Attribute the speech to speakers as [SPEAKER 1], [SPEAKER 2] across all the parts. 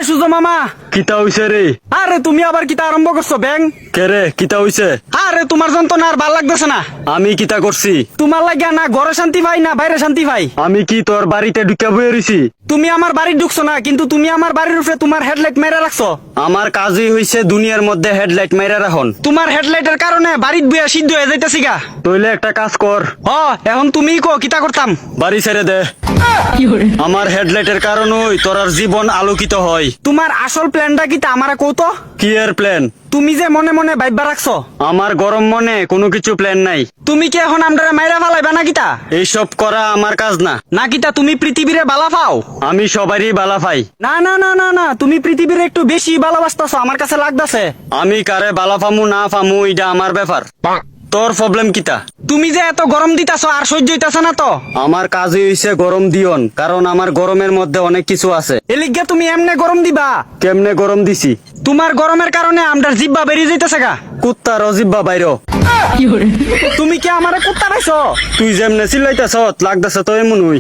[SPEAKER 1] সুজো মামা
[SPEAKER 2] কিতা হইছে রে?
[SPEAKER 1] আরে তুমি আবার কিতা আরম্ভ করছো ব্যাং?
[SPEAKER 2] কে রে কিতা হইছে?
[SPEAKER 1] আরে তোমার যন্ত্রণা আর ভাল লাগতেছে না।
[SPEAKER 2] আমি কিতা করছি?
[SPEAKER 1] তোমার লাগিয়া না ঘরে শান্তি পাই না বাইরে শান্তি পাই।
[SPEAKER 2] আমি কি তোর বাড়িতে ঢুকে বয়ে রইছি?
[SPEAKER 1] তুমি আমার বাড়ি ঢুকছো না, কিন্তু তুমি আমার বাড়ির উপরে তোমার হেডলাইট মেরে রাখছো।
[SPEAKER 2] আমার কাজই হইছে দুনিয়ার মধ্যে হেডলাইট মাইরা রাখুন।
[SPEAKER 1] তোমার হেডলাইটের কারণে বাড়ির বইয়া সিদ্ধ হয়ে যাইতেছি গা।
[SPEAKER 2] তইলে একটা কাজ কর,
[SPEAKER 1] এখন তুমিই কো কিতা করতাম।
[SPEAKER 2] বাড়ি ছেড়ে দে। আমার হেডলাইটের কারণেই তোর জীবন আলোকিত হয়।
[SPEAKER 1] তোমার আসল প্ল্যানটা কিতা আমারে কৌতো।
[SPEAKER 2] কি এর প্ল্যান?
[SPEAKER 1] তুমি যে মনে মনে ভাইবা রাখছো।
[SPEAKER 2] আমার গরম মনে কোনো কিছু প্ল্যান নাই।
[SPEAKER 1] তুমি কি এখন আমরারে মাইরা ফালাইবা না কিতা?
[SPEAKER 2] এইসব করা আমার কাজ না।
[SPEAKER 1] না কিতা তুমি পৃথিবীরে বালা পাও?
[SPEAKER 2] আমি সবারই বালা পাই।
[SPEAKER 1] না না না না না, তুমি পৃথিবীরে একটু বেশি ভালোবাসতাছো আমার কাছে লাগতাছে।
[SPEAKER 2] আমি কারে বালা পামু না পামু এটা আমার ব্যাপার। তোর প্রবলেম কিতা?
[SPEAKER 1] তুমি যে এত গরম দিতাছো আর সহ্য হইতাছে না তো।
[SPEAKER 2] আমার কাজই হইছে গরম দিয়ন, কারণ আমার গরমের মধ্যে অনেক কিছু আছে।
[SPEAKER 1] এলিগা তুমি এমনে গরম দিবা?
[SPEAKER 2] কেমনে গরম দিছি?
[SPEAKER 1] তোমার গরমের কারণে আমরার জিব্বা বেরিয়ে যাইতেছে গা।
[SPEAKER 2] কুত্তা রজিব্বা বাইর।
[SPEAKER 1] তুমি কি আমারে কুত্তা পাইছো?
[SPEAKER 2] তুই যেমনে চিল্লাইতেছ লাগতেছে তো এমন হই।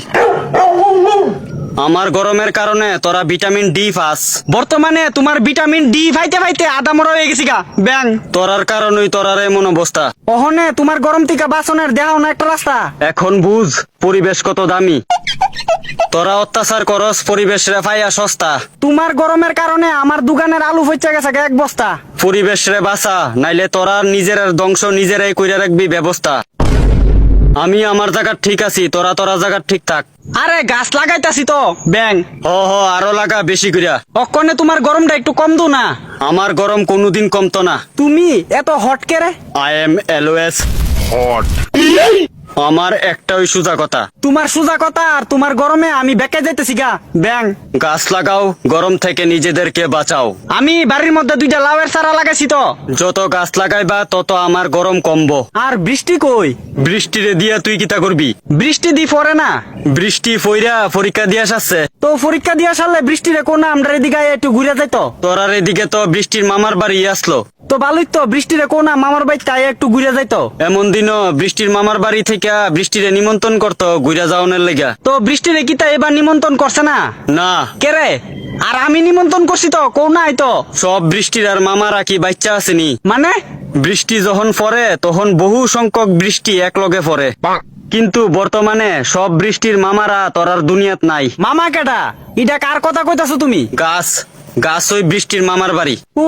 [SPEAKER 2] আমার গরমের কারণে তোরা ভিটামিন ডি পাস।
[SPEAKER 1] বর্তমানে তোমার ভিটামিন ডি পাইতে পাইতে আদা মরা হয়ে গেছি গা ব্যাং।
[SPEAKER 2] তোরার কারণেই তোরার এমন অবস্থা।
[SPEAKER 1] ওহনে তোমার গরম থেকে বাঁচনের দেখাও না একটা রাস্তা।
[SPEAKER 2] এখন বুঝ পরিবেশ কত দামি। তোরা অত্যাচার করস পরিবেশ রে পাইয়া সস্তা।
[SPEAKER 1] তোমার গরমের কারণে আমার দোকানের আলু ফইচা গেছে গা এক বস্তা।
[SPEAKER 2] পরিবেশ রে বাঁচা, নাইলে তোরা নিজের ধ্বংস নিজেরাই কইরা রাখবি ব্যবস্থা। আমি আমার জায়গা ঠিক আছি, তোরা তোরা জায়গা ঠিক থাক।
[SPEAKER 1] আরে গাছ লাগাইতাছি তো ব্যাং।
[SPEAKER 2] আরো লাগা বেশি কইরা।
[SPEAKER 1] অক্ষণে তোমার গরমটা একটু কম দো না।
[SPEAKER 2] আমার গরম কোনোদিন কমতো না।
[SPEAKER 1] তুমি এত হট কে রে?
[SPEAKER 2] I am always hot. আমার একটাই সোজা কথা।
[SPEAKER 1] তোমার সোজা কথা আর তোমার গরমে আমি বেঁকে যাইতেছি গা ব্যাং।
[SPEAKER 2] গাছ লাগাও, গরম থেকে নিজেদেরকে বাঁচাও।
[SPEAKER 1] আমি বাড়ির মধ্যে দুইটা লাউয়ের চারা লাগাইছি তো।
[SPEAKER 2] যত গাছ লাগাইবা তত আমার গরম কমবো।
[SPEAKER 1] আর বৃষ্টি কই?
[SPEAKER 2] বৃষ্টিরে দিয়া তুই কিতা করবি?
[SPEAKER 1] বৃষ্টি দি পড়ে না।
[SPEAKER 2] বৃষ্টি ফইরা পরীক্ষা দিয়া আসছে।
[SPEAKER 1] তো পরীক্ষা দিয়া সারলে বৃষ্টিরে কোন আমরা এদিকে একটু ঘুরে যাইতো।
[SPEAKER 2] তোরার এদিকে তো বৃষ্টির মামার বাড়ি আসলো।
[SPEAKER 1] তো ভালোই তো, বৃষ্টিরে কোন মামার বাড়ি তাই একটু ঘুরে যাইতো।
[SPEAKER 2] এমন দিনও বৃষ্টির মামার বাড়ি থেকে বৃষ্টিরে নিমন্ত্রণ করতো ঘুরা যাওয়ানোর লেগা।
[SPEAKER 1] তো বৃষ্টিরে কি তা এবার নিমন্ত্রণ করছে না?
[SPEAKER 2] না।
[SPEAKER 1] কে রে? আর আমি নিমন্ত্রণ করছি তো, কোন নাই তো।
[SPEAKER 2] সব বৃষ্টির আর মামারা কি বাচ্চা আসেনি?
[SPEAKER 1] মানে
[SPEAKER 2] বৃষ্টি যখন পড়ে তখন বহু সংখ্যক বৃষ্টি একলগে পড়ে, কিন্তু বর্তমানে সব বৃষ্টির মামারা তোরার দুনিয়াত নাই।
[SPEAKER 1] মামা কেটা? এটা কার কথা কইতাছো তুমি?
[SPEAKER 2] গাছ গাছ ওই বৃষ্টির মামার বাড়ি।
[SPEAKER 1] ও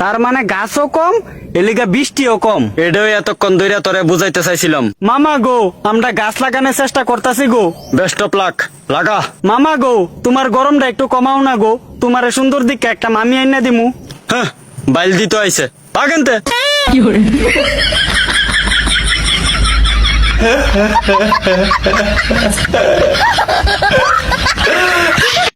[SPEAKER 1] তার মানে গাছও কম এলিগা বৃষ্টিও কম।
[SPEAKER 2] এটাও এতক্ষণ ধরে তোরে বুঝাইতে চাইছিলাম।
[SPEAKER 1] মামা গো, আমরা গাছ লাগানোর চেষ্টা করতেছি গো।
[SPEAKER 2] বেস্ট অফ লাক, লাগা।
[SPEAKER 1] মামা গো, তোমার গরমটা একটু কমাও না গো। তোমার সুন্দর দিকে একটা মামি আইনা দিমু।
[SPEAKER 2] হ্যাঁ, বাইল দিতে আইছে পাগেনতে।